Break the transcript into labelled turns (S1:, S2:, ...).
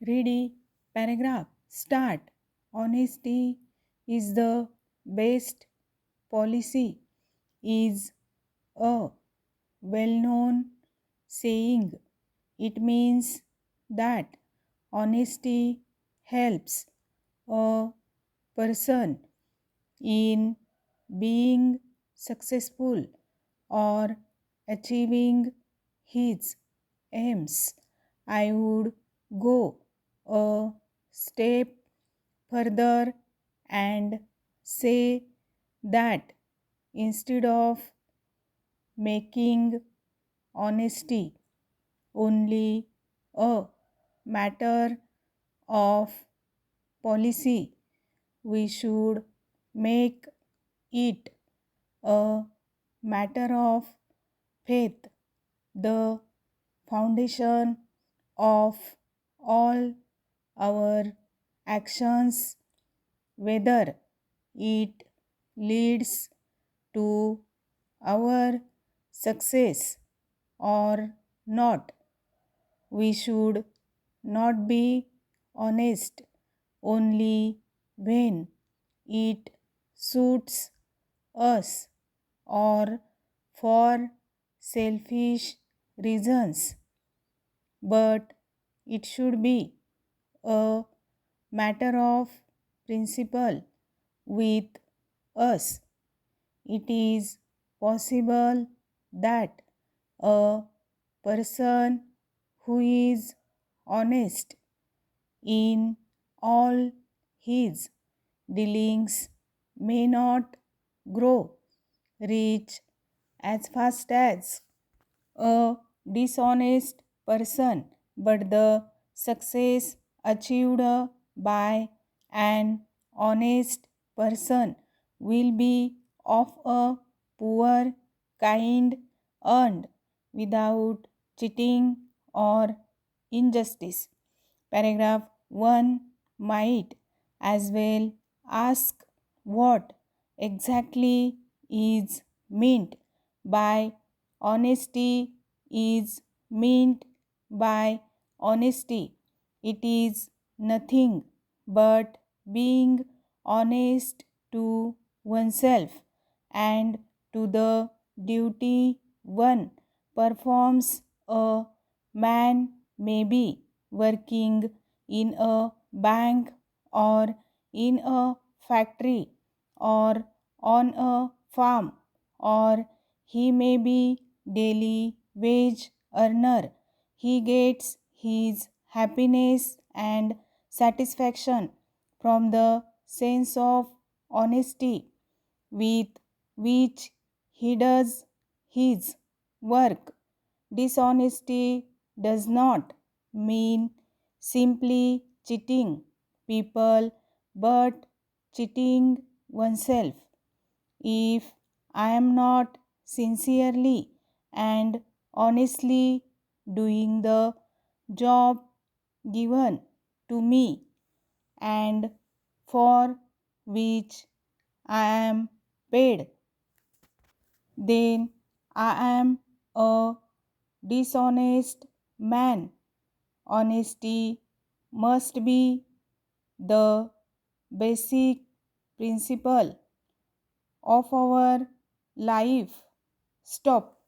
S1: Ready? Paragraph. Start. Honesty is the best policy is a well known saying. It means that honesty helps a person in being successful or achieving his aims. I would go a step further and say that instead of making honesty only a matter of policy, we should make it a matter of faith, the foundation of all our actions, whether it leads to our success or not. We should not be honest only when it suits us or for selfish reasons, but it should be a matter of principle with us. It is possible that a person who is honest in all his dealings may not grow rich as fast as a dishonest person, but the success achieved by an honest person will be of a poor kind, earned without cheating or injustice. Paragraph 1 might as well ask what exactly is meant by honesty is meant by honesty. It is nothing but being honest to oneself and to the duty one performs. A man may be working in a bank or in a factory or on a farm, or he may be daily wage earner. He gets his happiness and satisfaction from the sense of honesty with which he does his work. Dishonesty does not mean simply cheating people but cheating oneself. If I am not sincerely and honestly doing the job given to me and for which I am paid, then I am a dishonest man. Honesty must be the basic principle of our life. Stop.